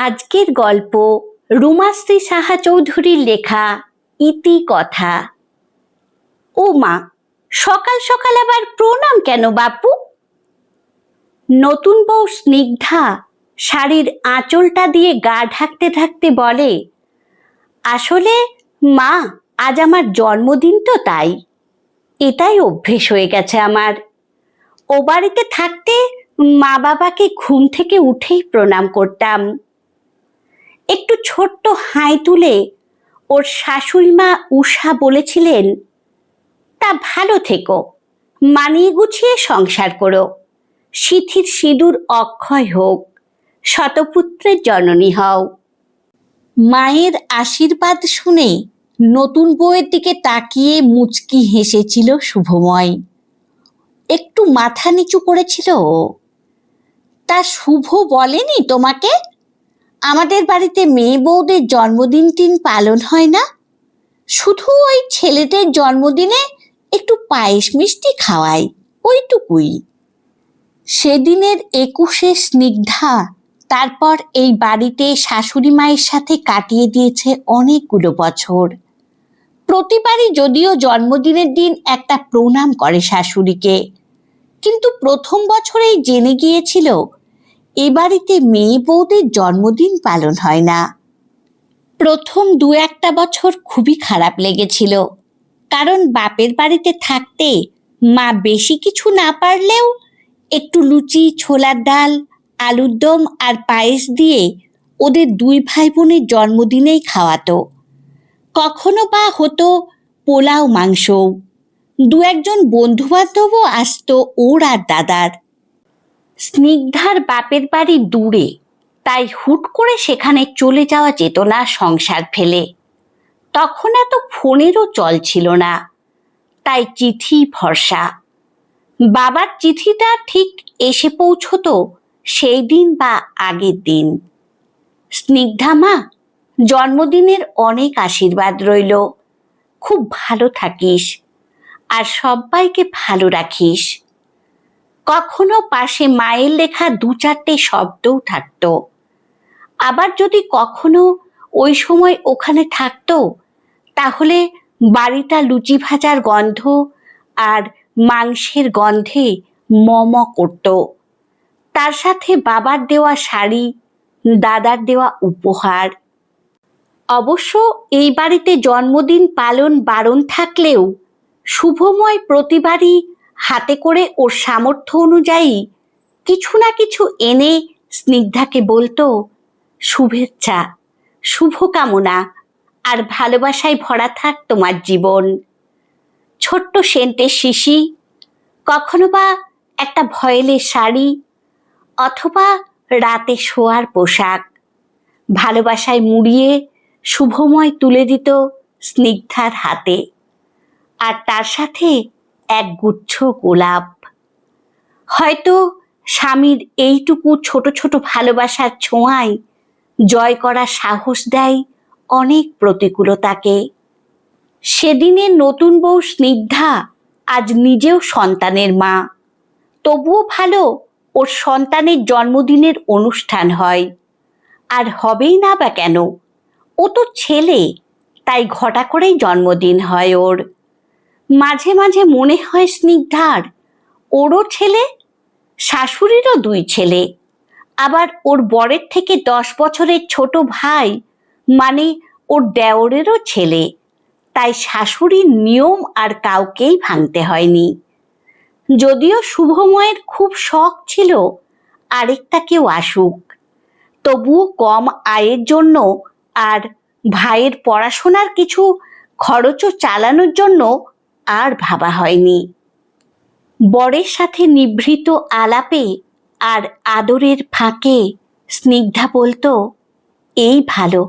আজকের গল্প রুমাশ্রী সাহা চৌধুরীর লেখা ইতি কথা। ও মা, সকাল সকাল আবার প্রণাম কেন বাপু? নতুন বউ স্নিগ্ধা শাড়ির আঁচলটা দিয়ে গা ঢাকতে ঢাকতে বলে, আসলে মা, আজ আমার জন্মদিন তো, তাই এটাই অভ্যেস হয়ে গেছে আমার। ও বাড়িতে থাকতে মা বাবাকে ঘুম থেকে উঠেই প্রণাম করতাম। একটু ছোট্ট হাই তুলে ওর শাশুড়ি মা উষা বলেছিলেন, তা ভালো থেকো, মানিয়ে গুছিয়ে সংসার করো, সিথির সিঁদুর অক্ষয় হোক, শতপুত্রের জননী হও। মায়ের আশীর্বাদ শুনে নতুন বউয়ের দিকে তাকিয়ে মুচকি হেসেছিল শুভময়। একটু মাথা নিচু করেছিল। তা শুভ বলেনি তোমাকে আমাদের বাড়িতে মেয়ে বউদের জন্মদিন পালন হয় না, শুধু ওই ছেলেদের জন্মদিনে একটু পায়েস মিষ্টি খাওয়াই, ওইটুকুই। সেদিনের 21-এ স্নিগ্ধা তারপর এই বাড়িতে শাশুড়ি মায়ের সাথে কাটিয়ে দিয়েছে অনেকগুলো বছর। প্রতিবারই যদিও জন্মদিনের দিন একটা প্রণাম করে শাশুড়িকে, কিন্তু প্রথম বছরেই জেনে গিয়েছিল এ বাড়িতে মেয়ে বউদের জন্মদিন পালন হয় না। প্রথম 2-1 বছর খুবই খারাপ লেগেছিল, কারণ বাপের বাড়িতে থাকতে মা বেশি কিছু না পারলেও একটু লুচি, ছোলার ডাল, আলুর দম আর পায়েস দিয়ে ওদের 2 ভাই বোনের জন্মদিনেই খাওয়াতো। কখনো বা হতো পোলাও মাংস। 2-1 জন বন্ধু বান্ধবও আসতো ওর আর দাদার। স্নিগ্ধার বাপের বাড়ি দূরে, তাই হুট করে সেখানে চলে যাওয়া যেত না সংসার ফেলে। তখন এত ফোনেরও চল ছিল না, তাই চিঠি ভরসা। বাবার চিঠিটা ঠিক এসে পৌঁছতো সেই দিন বা আগের দিন। স্নিগ্ধা মা, জন্মদিনের অনেক আশীর্বাদ রইল, খুব ভালো থাকিস আর সবাইকে ভালো রাখিস। কখনো পাশে মায়ের লেখা 2-4টে শব্দও থাকতো। আবার যদি কখনো ওই সময় ওখানে থাকতো, তাহলে বাড়িটা লুচি ভাজার গন্ধ আর মাংসের গন্ধে মম করত। তার সাথে বাবার দেওয়া শাড়ি, দাদার দেওয়া উপহার। অবশ্য এই বাড়িতে জন্মদিন পালন বারণ থাকলেও শুভময় প্রতিবারই হাতে করে ওর সামর্থ্য অনুযায়ী কিছু না কিছু এনে স্নিগ্ধাকে বলতো, শুভেচ্ছা, শুভকামনা আর ভালোবাসায় ভরা থাক তোমার জীবন। ছোট্ট সেন্টের শিশি, কখনো বা একটা ভয়েলের শাড়ি, অথবা রাতে শোয়ার পোশাক ভালোবাসায় মুড়িয়ে শুভময় তুলে দিত স্নিগ্ধার হাতে, আর তার সাথে এক গুচ্ছ গোলাপ। হয়তো স্বামীর এইটুকু ছোট ছোট ভালোবাসার ছোঁয়ায় জয় করার সাহস দেয় অনেক প্রতিকূলতাকে। সেদিনের নতুন বউ স্নিগ্ধা আজ নিজেও সন্তানের মা, তবুও ভালো ওর সন্তানের জন্মদিনের অনুষ্ঠান হয়। আর হবেই না বা কেন, ও তো ছেলে, তাই ঘটা করেই জন্মদিন হয় ওর। মাঝে মাঝে মনে হয় স্নিগ্ধার ওরও ছেলে, শাশুড়িরও 2 ছেলে, আবার ওর বরের থেকে 10 বছরের ছোট ভাই মানে ওর দেওরেরও ছেলে, তাই শাশুড়ির নিয়ম আর কাউকেই ভাঙতে হয়নি। যদিও শুভময়ের খুব শখ ছিল আরেকটা কেউ আসুক, তবুও কম আয়ের জন্য আর ভাইয়ের পড়াশোনার কিছু খরচও চালানোর জন্য আর ভাবা হয়নি। বরের সাথে নিভৃত আলাপে আর আদরের ফাঁকে স্নিগ্ধা বলতো, এই ভালো,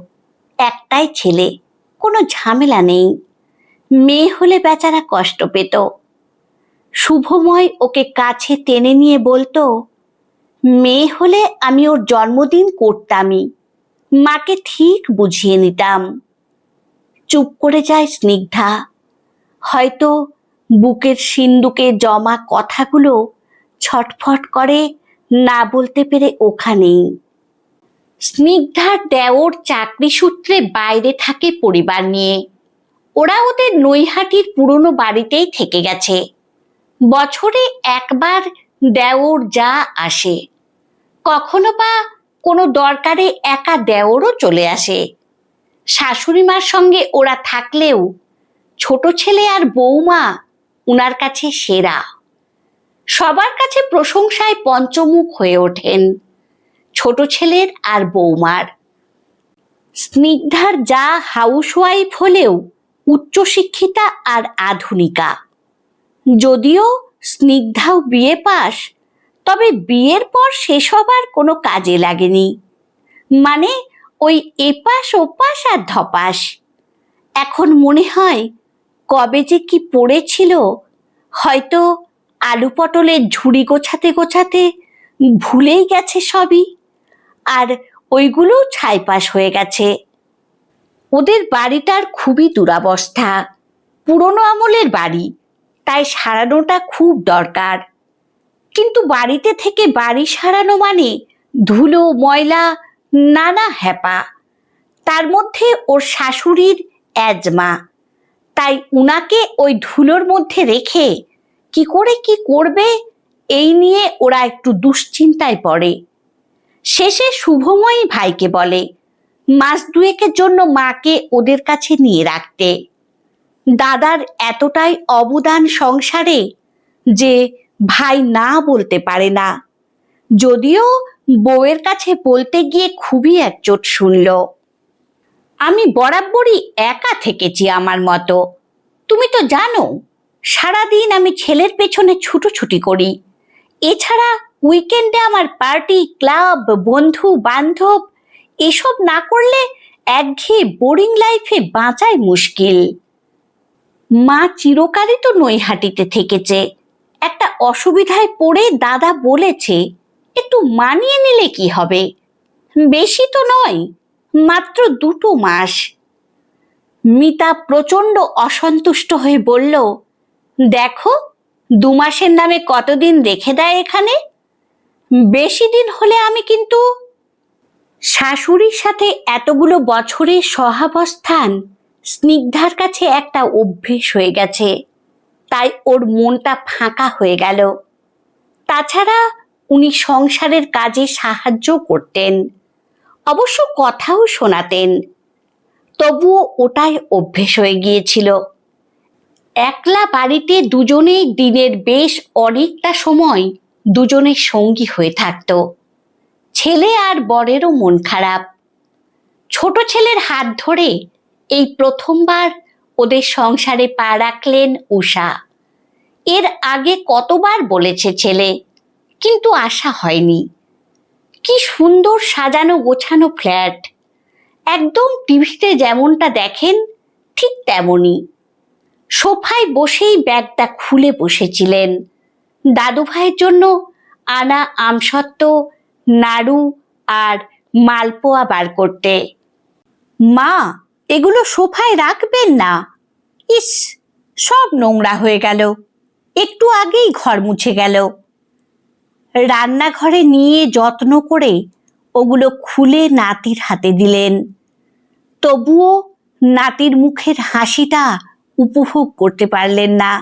একটাই ছেলে, কোনো ঝামেলা নেই, মেয়ে হলে বেচারা কষ্ট পেত। শুভময় ওকে কাছে টেনে নিয়ে বলতো, মেয়ে হলে আমি ওর জন্মদিন করতামই, মাকে ঠিক বুঝিয়ে নিতাম। চুপ করে যায় স্নিগ্ধা, হয়তো বুকের সিন্দুকে জমা কথাগুলো ছটফট করে না বলতে পেরে ওখানেই। স্নিগ্ধার দেওর চাকরি সূত্রে বাইরে থাকে পরিবার নিয়ে। ওরা ওদের নৈহাটির পুরনো বাড়িতেই থেকে গেছে। বছরে একবার দেওর যা আসে, কখনো বা কোনো দরকারে একা দেওরও চলে আসে। শাশুড়ি মার সঙ্গে ওরা থাকলেও ছোট ছেলে আর বৌমা উনার কাছে সেরা। সবার কাছে প্রশংসায় পঞ্চমুখ হয়ে ওঠেন ছোট ছেলের আর বৌমার। স্নিগ্ধার যা হাউসওয়াইফ হলেও উচ্চশিক্ষিতা আর আধুনিকা। যদিও স্নিগ্ধাও বিএ পাস, তবে বিয়ের পর সেসব আর কোনো কাজে লাগেনি। মানে ওই এপাশ ওপাশ আর ধপাস। এখন মনে হয় কবে যে কি পড়েছিল, হয়তো আলু পটলের ঝুড়ি গোছাতে গোছাতে ভুলেই গেছে সবই, আর ওইগুলো ছাইপাশ হয়ে গেছে। ওদের বাড়িটার খুবই দুরবস্থা, পুরনো আমলের বাড়ি, তাই সারানোটা খুব দরকার। কিন্তু বাড়িতে থেকে বাড়ি সারানো মানে ধুলো ময়লা নানা হ্যাপা। তার মধ্যে ওর শাশুড়ির অ্যাজমা, তাই উনাকে ওই ধুলোর মধ্যে রেখে কি করে কি করবে এই নিয়ে ওরা একটু দুশ্চিন্তায় পড়ে। শেষে শুভময়ী ভাইকে বলে মাস দুয়েকের জন্য মাকে ওদের কাছে নিয়ে রাখতে। দাদার এতটাই অবদান সংসারে যে ভাই না বলতে পারে না, যদিও বউয়ের কাছে বলতে গিয়ে খুবই একচোট শুনল। আমি বরাবরই একা থেকেছি আমার মতো, তুমি তো জানো। সারাদিন আমি ছেলের পেছনে ছুটোছুটি করি। এছাড়া উইকেন্ডে আমার পার্টি, ক্লাব, বন্ধু বান্ধব এসব না করলে একঘেয়ে বোরিং লাইফে বাঁচাই মুশকিল। মা চিরকালই তো নৈহাটিতে থেকেছে। একটা অসুবিধায় পড়ে দাদা বলেছে একটু মানিয়ে নিলে কি হবে, বেশি তো নয়, মাত্র 2 মাস। মিতা প্রচণ্ড অসন্তুষ্ট হয়ে বলল, দেখো 2 মাসের নামে কতদিন রেখে দেয় এখানে, বেশি দিন হলে আমি কিন্তু। শাশুড়ির সাথে এতগুলো বছরের সহাবস্থান স্নিগ্ধার কাছে একটা অভ্যেস হয়ে গেছে, তাই ওর মনটা ফাঁকা হয়ে গেল। তাছাড়া উনি সংসারের কাজে সাহায্য করতেন, অবশ্য কথাও শোনাতেন, তবুও ওটাই অভ্যেস হয়ে গিয়েছিল। একলা বাড়িতে দুজনেই দিনের বেশ অনেকটা সময় দুজনের সঙ্গী হয়ে থাকত। ছেলে আর বরেরও মন খারাপ। ছোট ছেলের হাত ধরে এই প্রথমবার ওদের সংসারে পা রাখলেন উষা। এর আগে কতবার বলেছে ছেলে, কিন্তু আশা হয়নি। কি সুন্দর সাজানো গোছানো ফ্ল্যাট, একদম টিভিতে যেমনটা দেখেন ঠিক তেমনই। সোফায় বসেই ব্যাগটা খুলে বসেছিলেন দাদু ভাইয়ের জন্য আনা আমসত্ত্ব, নাড়ু আর মালপোয়া বার করতে। মা, এগুলো সোফায় রাখবেন না, ইস সব নোংরা হয়ে গেল, একটু আগেই ঘর মুছে গেল। রান্নাঘরে নিয়ে যত্ন করে ওগুলো খুলে নাতির হাতে দিলেন। তবুও নাতির মুখের হাসিটা উপভোগ করতে পারলেন না।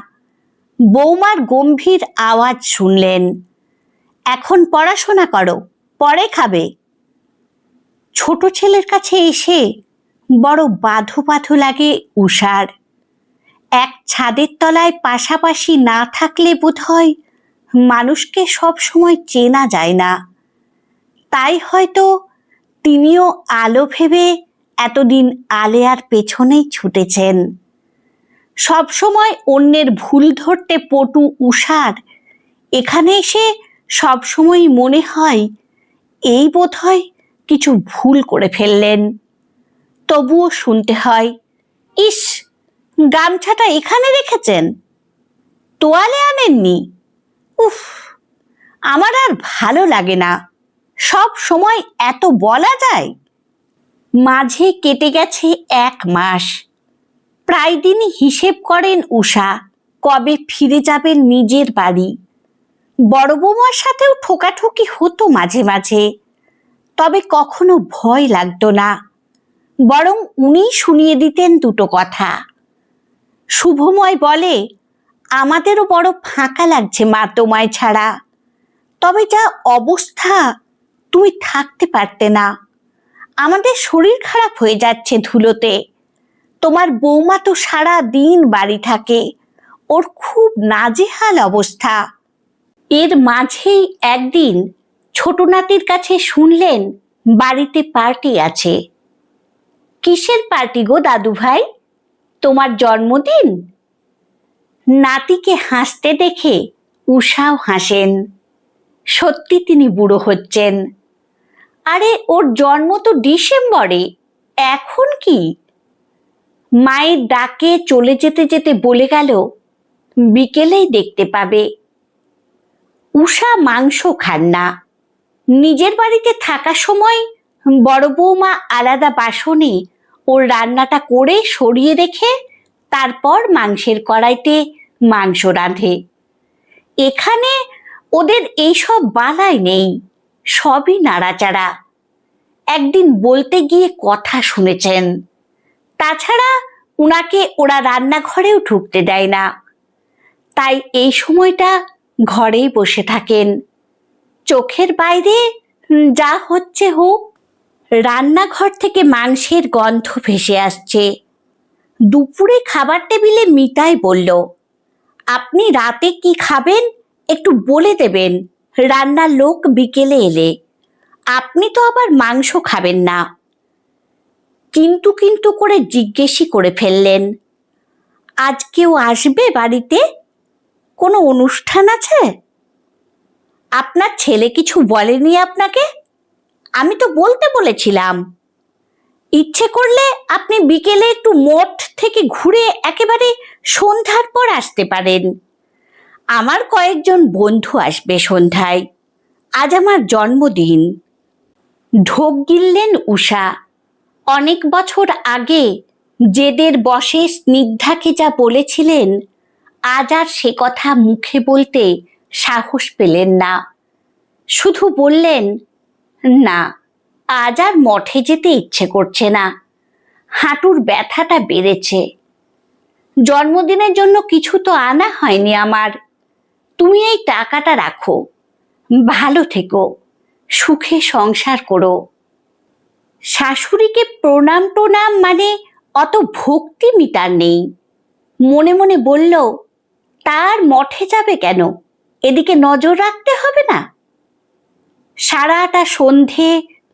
বৌমার গম্ভীর আওয়াজ শুনলেন, এখন পড়াশোনা করো, পরে খাবে। ছোট ছেলের কাছে এসে বড় বাধো বাধো লাগে উষার। এক ছাদের তলায় পাশাপাশি না থাকলে বোধহয় মানুষকে সব সময় চেনা যায় না। তাই হয়তো তিনিও আলো ভেবে এতদিন আলেয়ার পেছনেই ছুটেছেন। সব সময় অন্যের ভুল ধরতে পটু উষার এখানে এসে সব সময় মনে হয় এই বোধহয় কিছু ভুল করে ফেললেন। তবুও শুনতে হয়, ইস গামছাটা এখানে রেখেছেন, তোয়ালে আনেননি, উফ আমার আর ভালো লাগে না, সব সময় এত বলা যায়। মাঝে কেটে গেছে 1 মাস। প্রায় দিনই হিসেব করেন উষা কবে ফিরে যাবেন নিজের বাড়ি। বড় বৌমার সাথেও ঠোকাঠুকি হতো মাঝে মাঝে, তবে কখনো ভয় লাগতো না, বরং উনি শুনিয়ে দিতেন দুটো কথা। শুভময় বলে, আমাদেরও বড় ফাঁকা লাগছে মা তোমায় ছাড়া, তবে যা অবস্থা তুমি থাকতে পারতে না। আমাদের শরীর খারাপ হয়ে যাচ্ছে ধুলোতে। তোমার বৌমা তো সারা দিন বাড়ি থাকে, ওর খুব নাজেহাল অবস্থা। এর মাঝেই একদিন ছোট নাতির কাছে শুনলেন বাড়িতে পার্টি আছে। কিসের পার্টি গো দাদু ভাই, তোমার জন্মদিন? নাতিকে হাসতে দেখে উষাও হাসেন। সত্যি তিনি বুড়ো হচ্ছেন। আরে ওর জন্ম তো ডিসেম্বরে, এখন কি? মায়ের ডাকে চলে যেতে যেতে বলে গেল, বিকেলেই দেখতে পাবে। উষা মাংস খান না। নিজের বাড়িতে থাকার সময় বড় বৌমা আলাদা বাসনে ওর রান্নাটা করে সরিয়ে রেখে তারপর মাংসের কড়াইতে মাংস রাঁধে। এখানে ওদের এইসব বালাই নেই, সবই নাড়াচাড়া। একদিন বলতে গিয়ে কথা শুনেছেন। তাছাড়া উনাকে ওরা রান্নাঘরেও ঢুকতে দেয় না, তাই এই সময়টা ঘরেই বসে থাকেন। চোখের বাইরে যা হচ্ছে হোক। রান্নাঘর থেকে মাংসের গন্ধ ভেসে আসছে। দুপুরে খাবার টেবিলে মিতাই বলল, আপনি রাতে কি খাবেন একটু বলে দেবেন, রান্নার লোক বিকেলে এলে। আপনি তো আবার মাংস খাবেন না। কিন্তু কিন্তু করে জিজ্ঞেসই করে ফেললেন, আজ কেউ আসবে বাড়িতে? কোনো অনুষ্ঠান আছে? আপনার ছেলে কিছু বলেনি আপনাকে? আমি তো বলতে বলেছিলাম। ইচ্ছে করলে আপনি বিকেলে একটু মঠ থেকে ঘুরে একেবারে সন্ধ্যার পর আসতে পারেন। আমার কয়েকজন বন্ধু আসবে সন্ধ্যায়। আজ আমার জন্মদিন। ঢোক গিললেন উষা। অনেক বছর আগে জেদের বসে স্নিগ্ধাকে যা বলেছিলেন, আজ আর সে কথা মুখে বলতে সাহস পেলেন না। শুধু বললেন, না, আজ আর মঠে যেতে ইচ্ছে করছে না, হাঁটুর ব্যথাটা বেড়েছে। জন্মদিনের জন্য কিছু তো আনা হয়নি আমার, তুমি এই টাকাটা রাখো, ভালো থেকো, সুখে সংসার করো। শাশুড়িকে প্রণাম টোনাম মানে অত ভক্তি মিতার নেই। মনে মনে বলল, তার মঠে যাবে কেন, এদিকে নজর রাখতে হবে না? সারাটা সন্ধে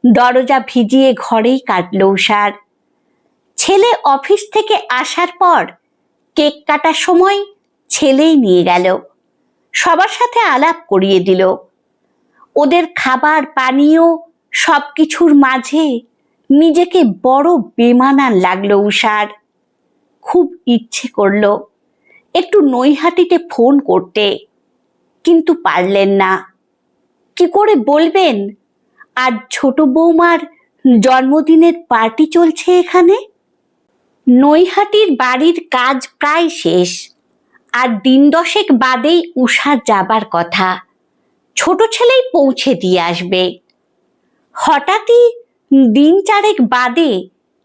দরজা ভিজিয়ে ঘরেই কাটল উষার। ছেলে অফিস থেকে আসার পর কেক কাটার সময় ছেলেই নিয়ে গেল, সবার সাথে আলাপ করিয়ে দিল। ওদের খাবার পানীয় সব কিছুর মাঝে নিজেকে বড় বেমানান লাগলো উষার। খুব ইচ্ছে করল একটু নৈহাটিতে ফোন করতে, কিন্তু পারলেন না। কি করে বলবেন আজ ছোট বৌমার জন্মদিনের পার্টি চলছে এখানে? নৈহাটির বাড়ির কাজ প্রায় শেষ, আর দিন দশেক বাদেই উষার যাবার কথা। ছোট ছেলেই পৌঁছে দিয়ে আসবে। হঠাৎই দিন চারেক বাদে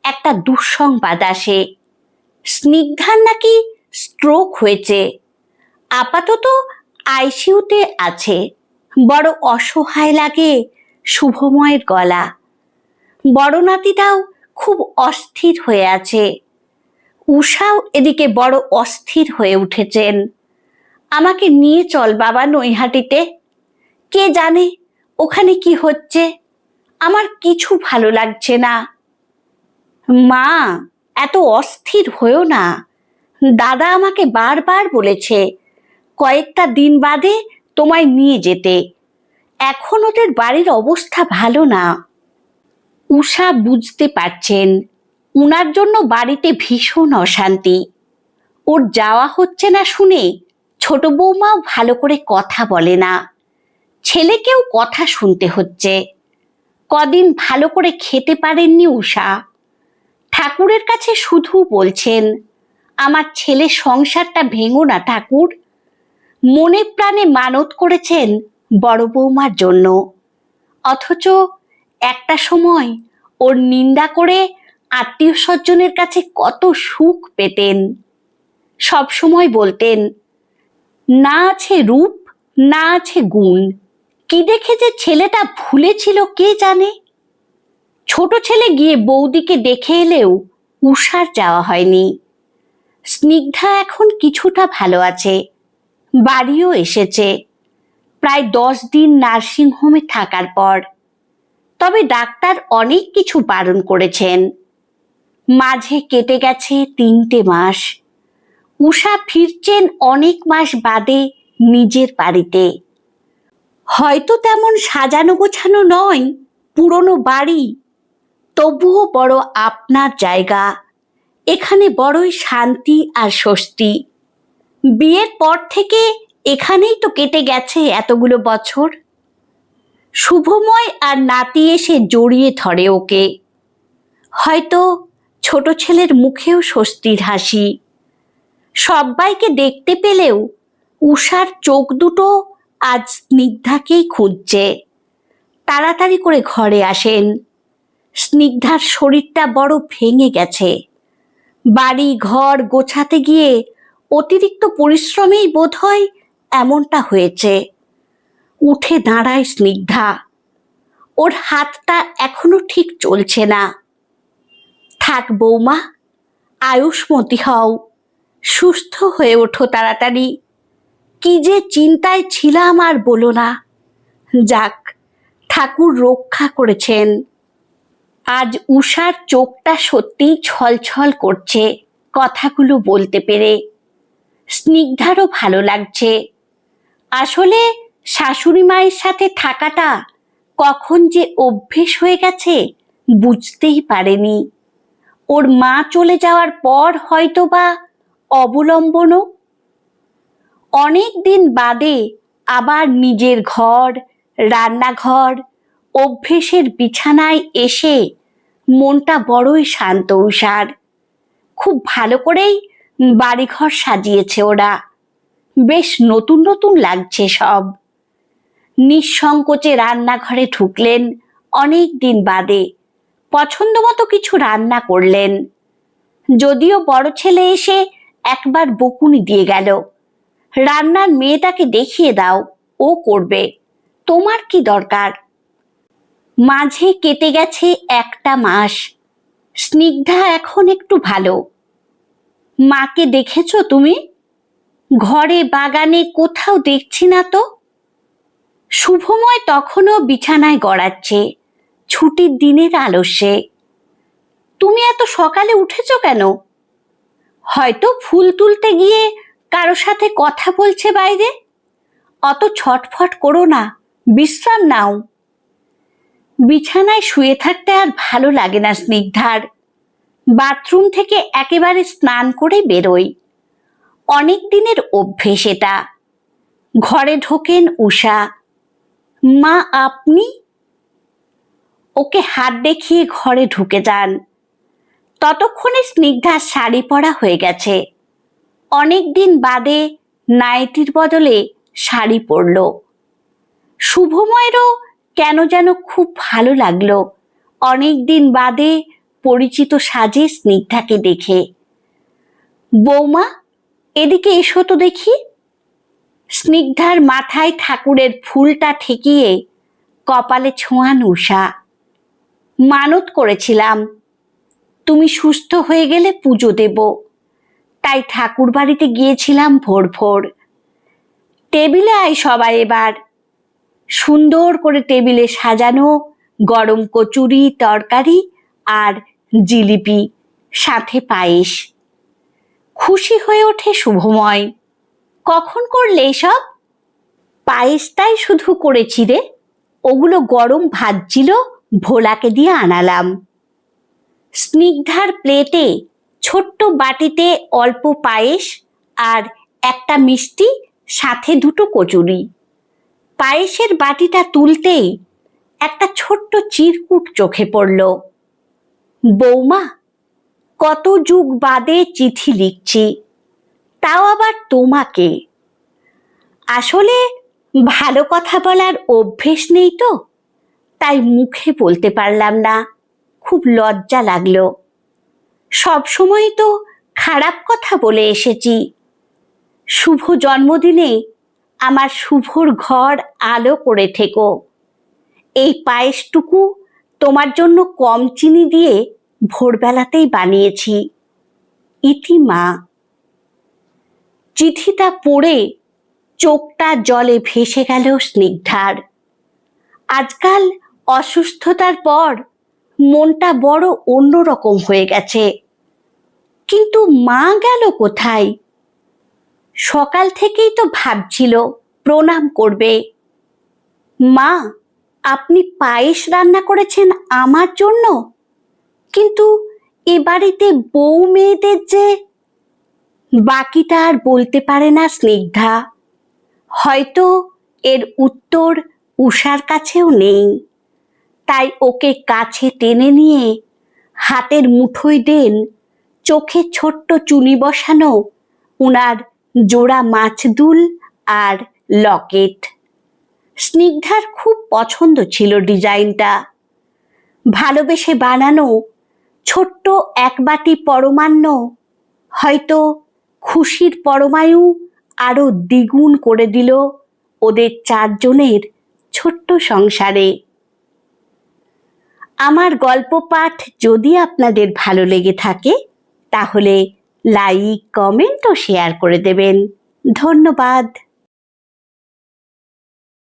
একটা দুঃসংবাদ আসে, স্নিগ্ধার নাকি স্ট্রোক হয়েছে। আপাতত আইসিইউতে আছে। বড় অসহায় লাগে শুভময়ের গলা। বড় নাতিটাও খুব অস্থির হয়ে আছে। উষাও এদিকে বড় অস্থির হয়ে উঠেছেন। আমাকে নিয়ে চল বাবা নৈহাটিতে, কে জানে ওখানে কি হচ্ছে, আমার কিছু ভালো লাগছে না। মা, এত অস্থির হয়েও না, দাদা আমাকে বারবার বলেছে কয়েকটা দিন বাদে তোমায় নিয়ে যেতে। এখন ওদের বাড়ির অবস্থা ভালো না। উষা বুঝতে পারছেন উনার জন্য বাড়িতে ভীষণ অশান্তি। ওর যাওয়া হচ্ছে না শুনে ছোট বৌমাও ভালো করে কথা বলে না। ছেলেকেও কথা শুনতে হচ্ছে। কদিন ভালো করে খেতে পারেননি উষা। ঠাকুরের কাছে শুধু বলছেন, আমার ছেলে সংসারটা ভেঙো না ঠাকুর। মনে প্রাণে মানত করেছেন বড় বৌমার জন্য, অথচ একটা সময় ওর নিন্দা করে আত্মীয় স্বজনের কাছে কত সুখ পেতেন। সব সময় বলতেন, না আছে রূপ, না আছে গুণ, কি দেখে যে ছেলেটা ভুলেছিল কে জানে। ছোট ছেলে গিয়ে বৌদিকে দেখে এলেও উষার যাওয়া হয়নি। স্নিগ্ধা এখন কিছুটা ভালো আছে, বাড়িও এসেছে প্রায় 10 দিন নার্সিংহোমে থাকার পর। তবে ডাক্তার অনেক কিছু বারণ করেছেন। মাঝে কেটে গেছে 3টে মাস। উষা ফিরছেন অনেক মাস বাদে নিজের বাড়িতে। হয়তো তেমন সাজানো গোছানো নয়, পুরনো বাড়ি, তবুও বড় আপনার জায়গা। এখানে বড়ই শান্তি আর স্বস্তি। বিয়ের পর থেকে এখানেই তো কেটে গেছে এতগুলো বছর। শুভময় আর নাতি এসে জড়িয়ে ধরে ওকে। হয়তো ছোট ছেলের মুখেও স্বস্তির হাসি। সব্বাইকে দেখতে পেলেও উষার চোখ দুটো আজ স্নিগ্ধাকেই খুঁজছে। তাড়াতাড়ি করে ঘরে আসেন। স্নিগ্ধার শরীরটা বড় ভেঙে গেছে। বাড়ি ঘর গোছাতে গিয়ে অতিরিক্ত পরিশ্রমেই বোধহয় এমনটা হয়েছে। উঠে দাঁড়ায় স্নিগ্ধা। ওর হাতটা এখনো ঠিক চলছে না। থাক বৌমা, আয়ুষ্মতী হও, সুস্থ হয়ে ওঠো তাড়াতাড়ি। কি যে চিন্তায় ছিলাম আর বলো না। যাক, ঠাকুর রক্ষা করেছেন। আজ উষার চোখটা সত্যিই ছলছল করছে কথাগুলো বলতে পেরে। স্নিগ্ধারও ভালো লাগছে। আসলে শাশুড়ি মায়ের সাথে থাকাটা কখন যে অভ্যেস হয়ে গেছে বুঝতেই পারেনি। ওর মা চলে যাওয়ার পর হয়তো বা অবলম্বনও। অনেক দিন বাদে আবার নিজের ঘর, রান্নাঘর, অভ্যেসের বিছানায় এসে মনটা বড়ই শান্ত উষার। খুব ভালো করেই বাড়িঘর সাজিয়েছে ওরা। বেশ নতুন নতুন লাগছে সব। নিঃসংকোচে রান্নাঘরে ঢুকলেন অনেক দিন বাদে। পছন্দ মতো কিছু রান্না করলেন। যদিও বড় ছেলে এসে একবার বকুনি দিয়ে গেল, রান্নার মেয়েটাকে দেখিয়ে দাও, ও করবে, তোমার কি দরকার। মাঝে কেটে গেছে 1টা মাস। স্নিগ্ধা এখন একটু ভালো। মাকে দেখেছো তুমি? ঘরে বাগানে কোথাও দেখছি না তো। শুভময় তখনও বিছানায় গড়াচ্ছে, ছুটির দিনের আলস্যে। তুমি এত সকালে উঠেছো কেন? হয়তো ফুল তুলতে গিয়ে কারো সাথে কথা বলছে বাইরে। অত ছটফট করো না, বিশ্রাম নাও। বিছানায় শুয়ে থাকতে আর ভালো লাগে না স্নিগ্ধার। বাথরুম থেকে একেবারে স্নান করে বেরোই। অনেক দিনের অভ্যেস এটা। ঘরে ঢোকেন উষা। মা, আপনি? ওকে হাত দেখিয়ে ঘরে ঢুকে যান। ততক্ষণে স্নিগ্ধার শাড়ি পরা হয়ে গেছে। অনেক দিন বাদে নাইটির বদলে শাড়ি পরল। শুভময়েরও কেন যেন খুব ভালো লাগলো অনেক দিন বাদে পরিচিত সাজে স্নিগ্ধাকে দেখে। বৌমা, এদিকে এসো তো দেখি। স্নিগ্ধার মাথায় ঠাকুরের ফুলটা ঠেকিয়ে কপালে ছোঁয়ান উষা। মানত করেছিলাম তুমি সুস্থ হয়ে গেলে পুজো দেব, তাই ঠাকুর বাড়িতে গিয়েছিলাম ভোর ভোর। টেবিলে আয় সবাই এবার। সুন্দর করে টেবিলে সাজানো গরম কচুরি, তরকারি আর জিলিপি, সাথে পায়েস। খুশি হয়ে ওঠে শুভময়। কখন করলে এসব? পায়েসটাই শুধু করেছি রে, ওগুলো গরম ভাজছিল, ভোলাকে দিয়ে আনালাম। স্নিগ্ধার প্লেটে ছোট্ট বাটিতে অল্প পায়েস আর একটা মিষ্টি, সাথে 2টো কচুরি। পায়েসের বাটিটা তুলতেই একটা ছোট্ট চিরকুট চোখে পড়ল। বৌমা, কত যুগ বাদে চিঠি লিখছি, তাও আবার তোমাকে। আসলে ভালো কথা বলার অভ্যেস নেই তো, তাই মুখে বলতে পারলাম না, খুব লজ্জা লাগলো। সব সময় তো খারাপ কথা বলে এসেছি। শুভ জন্মদিনে আমার শুভর ঘর আলো করে থেকো। এই পায়েসটুকু তোমার জন্য কম চিনি দিয়ে ভোরবেলাতেই বানিয়েছি। ইতি মা। চিঠিটা পড়ে চোখটা জলে ভেসে গেল স্নিগ্ধার। আজকাল অসুস্থতার পর মনটা বড় অন্যরকম হয়ে গেছে। কিন্তু মা গেল কোথায়? সকাল থেকেই তো ভাবছিল প্রণাম করবে। মা, আপনি পায়েস রান্না করেছেন আমার জন্য, কিন্তু এ বাড়িতে বউ মেয়েদের যে। বাকিটা আর বলতে পারে না স্নিগ্ধা। হয়তো এর উত্তর উষার কাছেও নেই। তাই ওকে কাছে টেনে নিয়ে হাতের মুঠোয় দেন চোখে ছোট্ট চুনি বসানো উনার জোড়া মাছদুল আর লকেট। স্নিগ্ধার খুব পছন্দ ছিল ডিজাইনটা। ভালোবেসে বানানো ছোট্ট এক বাটি পরমান্ন হয়তো খুশির পরমায়ু আরো দ্বিগুণ করে দিল ওদের চারজনের ছোট্ট সংসারে। আমার গল্প পাঠ যদি আপনাদের ভালো লেগে থাকে তাহলে লাইক, কমেন্ট ও শেয়ার করে দেবেন। ধন্যবাদ।